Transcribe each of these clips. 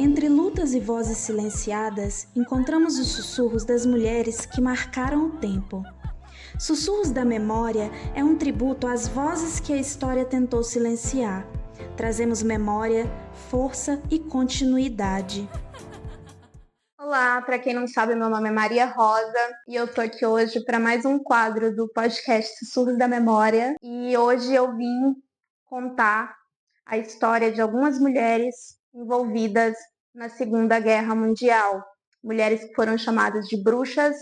Entre lutas e vozes silenciadas, encontramos os sussurros das mulheres que marcaram o tempo. Sussurros da Memória é um tributo às vozes que a história tentou silenciar. Trazemos memória, força e continuidade. Olá, para quem não sabe, meu nome é Maria Rosa e eu tô aqui hoje para mais um quadro do podcast Sussurros da Memória. E hoje eu vim contar a história de algumas mulheres envolvidas na Segunda Guerra Mundial. Mulheres que foram chamadas de bruxas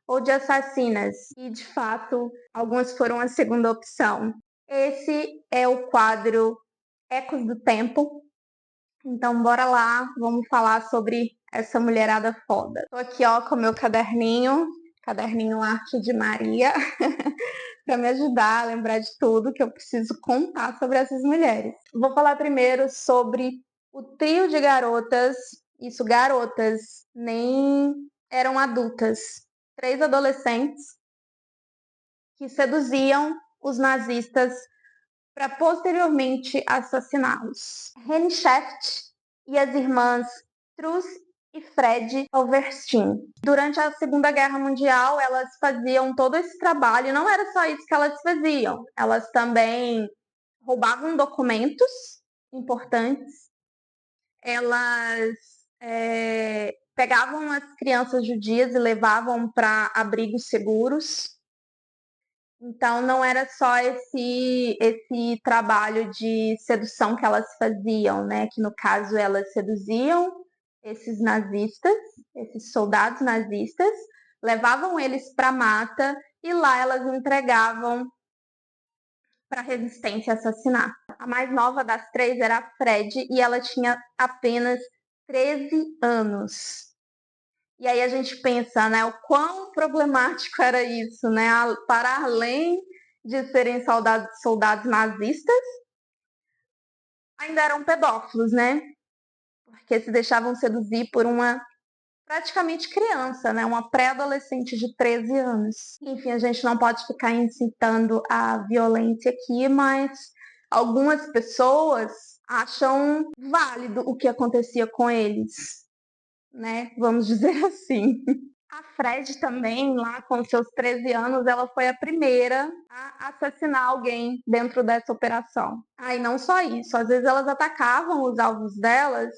ou de assassinas. E, de fato, algumas foram a segunda opção. Esse é o quadro Ecos do Tempo. Então, bora lá, vamos falar sobre essa mulherada foda. Tô aqui, ó, com meu caderninho Arte de Maria, para me ajudar a lembrar de tudo que eu preciso contar sobre essas mulheres. Vou falar primeiro sobre o trio de garotas, isso, garotas, nem eram adultas, 3 adolescentes que seduziam os nazistas para posteriormente assassiná-los. Henny Sheft e as irmãs Truss e Fred Overstein. Durante a Segunda Guerra Mundial, elas faziam todo esse trabalho, e não era só isso que elas faziam, elas também roubavam documentos importantes, elas pegavam as crianças judias e levavam para abrigos seguros. Então, não era só esse trabalho de sedução que elas faziam, né? Que, no caso, elas seduziam esses nazistas, esses soldados nazistas, levavam eles para a mata e lá elas entregavam para a resistência assassinar. A mais nova das 3 era a Fred e ela tinha apenas 13 anos. E aí a gente pensa, né, o quão problemático era isso, né? Para além de serem soldados nazistas, ainda eram pedófilos, né? Porque se deixavam seduzir por uma praticamente criança, né? Uma pré-adolescente de 13 anos. Enfim, a gente não pode ficar incitando a violência aqui, mas algumas pessoas acham válido o que acontecia com eles, né? Vamos dizer assim. A Fred também, lá com seus 13 anos, ela foi a primeira a assassinar alguém dentro dessa operação. E não só isso, às vezes elas atacavam os alvos delas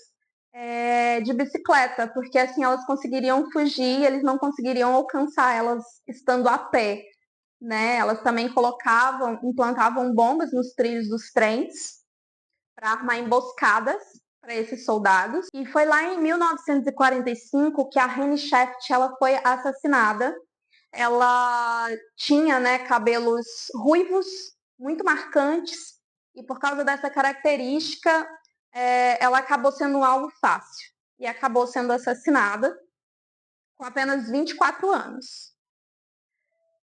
de bicicleta, porque assim elas conseguiriam fugir e eles não conseguiriam alcançar elas estando a pé, né? Elas também implantavam bombas nos trilhos dos trens para armar emboscadas para esses soldados. E foi lá em 1945 que a Henny Sheft ela foi assassinada. Ela tinha, né, cabelos ruivos, muito marcantes, e por causa dessa característica, ela acabou sendo um alvo fácil e acabou sendo assassinada com apenas 24 anos.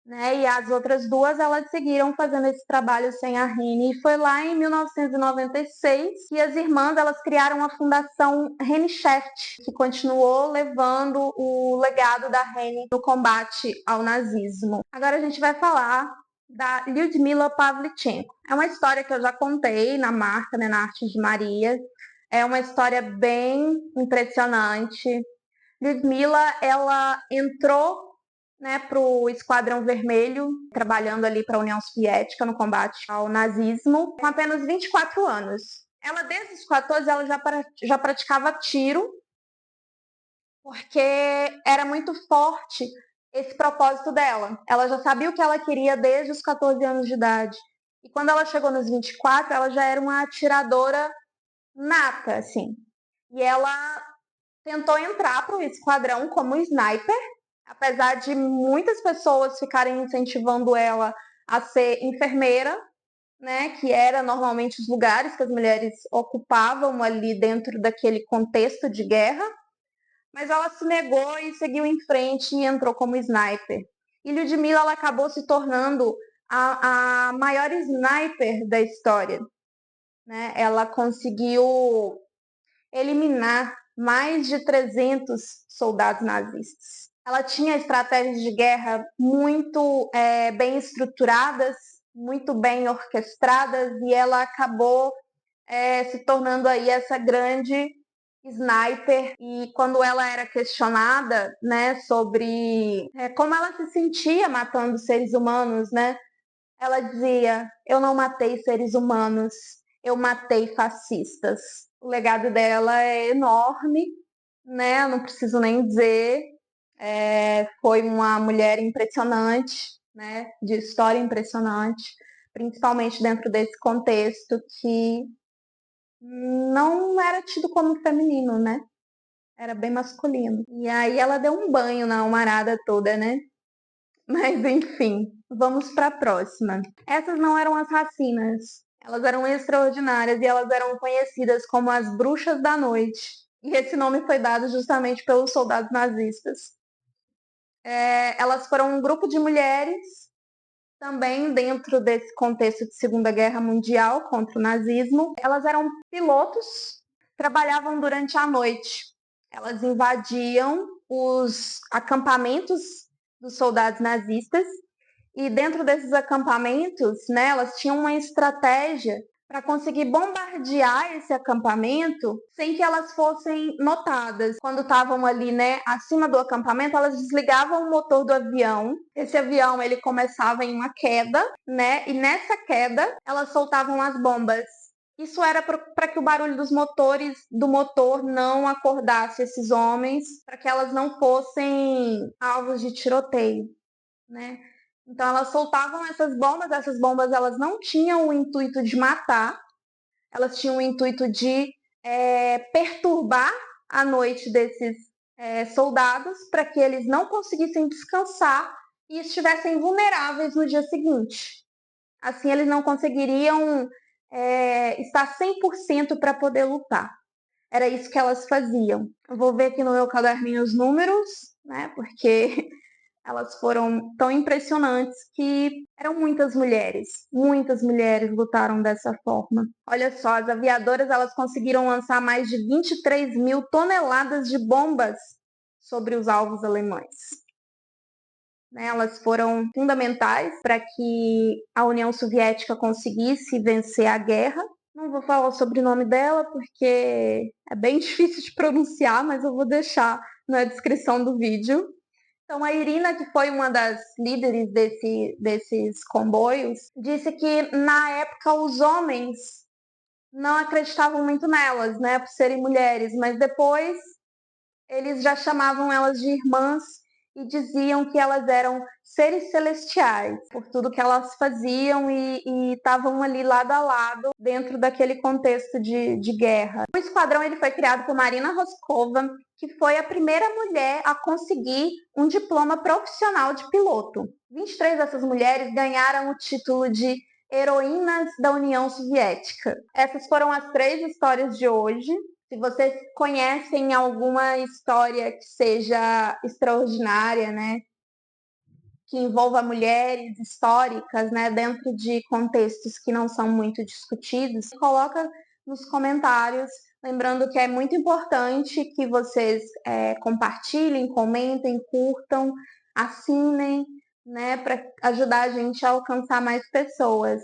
Né? E as outras 2, elas seguiram fazendo esse trabalho sem a Henny. E foi lá em 1996 que as irmãs elas criaram a Fundação Henny Sheft, que continuou levando o legado da Henny no combate ao nazismo. Agora a gente vai falar da Lyudmila Pavlichenko. É uma história que eu já contei na marca, né, na Arte de Maria. É uma história bem impressionante. Lyudmila, ela entrou, né, para o Esquadrão Vermelho, trabalhando ali para a União Soviética no combate ao nazismo, com apenas 24 anos. Ela, desde os 14, ela já praticava tiro, porque era muito forte esse propósito dela. Ela já sabia o que ela queria desde os 14 anos de idade. E quando ela chegou nos 24, ela já era uma atiradora nata, assim. E ela tentou entrar para o esquadrão como sniper, apesar de muitas pessoas ficarem incentivando ela a ser enfermeira, né, que era normalmente os lugares que as mulheres ocupavam ali dentro daquele contexto de guerra, mas ela se negou e seguiu em frente e entrou como sniper. E Lyudmila ela acabou se tornando a maior sniper da história, né? Ela conseguiu eliminar mais de 300 soldados nazistas. Ela tinha estratégias de guerra muito bem estruturadas, muito bem orquestradas, e ela acabou se tornando aí essa grande sniper, e quando ela era questionada, né, sobre como ela se sentia matando seres humanos, né, ela dizia: eu não matei seres humanos, eu matei fascistas. O legado dela é enorme, né, não preciso nem dizer, foi uma mulher impressionante, né, de história impressionante, principalmente dentro desse contexto que não era tido como feminino, né? Era bem masculino. E aí ela deu um banho na almarada toda, né? Mas enfim, vamos para a próxima. Essas não eram as racinas. Elas eram extraordinárias e elas eram conhecidas como as bruxas da noite. E esse nome foi dado justamente pelos soldados nazistas. Elas foram um grupo de mulheres também dentro desse contexto de Segunda Guerra Mundial contra o nazismo. Elas eram pilotos, trabalhavam durante a noite. Elas invadiam os acampamentos dos soldados nazistas e dentro desses acampamentos, né, elas tinham uma estratégia para conseguir bombardear esse acampamento sem que elas fossem notadas. Quando estavam ali, né, acima do acampamento, elas desligavam o motor do avião. Esse avião, ele começava em uma queda, né, e nessa queda elas soltavam as bombas. Isso era para que o barulho dos motores, do motor, não acordasse esses homens, para que elas não fossem alvos de tiroteio, né? Então elas soltavam essas bombas elas não tinham o intuito de matar, elas tinham o intuito de perturbar a noite desses soldados para que eles não conseguissem descansar e estivessem vulneráveis no dia seguinte. Assim eles não conseguiriam estar 100% para poder lutar. Era isso que elas faziam. Eu vou ver aqui no meu caderninho os números, né? Porque elas foram tão impressionantes que eram muitas mulheres lutaram dessa forma. Olha só, as aviadoras elas conseguiram lançar mais de 23 mil toneladas de bombas sobre os alvos alemães. Elas foram fundamentais para que a União Soviética conseguisse vencer a guerra. Não vou falar o sobrenome dela porque é bem difícil de pronunciar, mas eu vou deixar na descrição do vídeo. Então, a Irina, que foi uma das líderes desses comboios, disse que na época os homens não acreditavam muito nelas, né, por serem mulheres, mas depois eles já chamavam elas de irmãs e diziam que elas eram seres celestiais por tudo que elas faziam e estavam ali lado a lado dentro daquele contexto de guerra. O esquadrão ele foi criado por Marina Roskova, que foi a primeira mulher a conseguir um diploma profissional de piloto. 23 dessas mulheres ganharam o título de heroínas da União Soviética. Essas foram as 3 histórias de hoje. Se vocês conhecem alguma história que seja extraordinária, né, que envolva mulheres históricas, né, dentro de contextos que não são muito discutidos, coloca nos comentários. Lembrando que é muito importante que vocês compartilhem, comentem, curtam, assinem, né, para ajudar a gente a alcançar mais pessoas.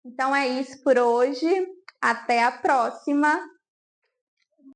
Então é isso por hoje. Até a próxima!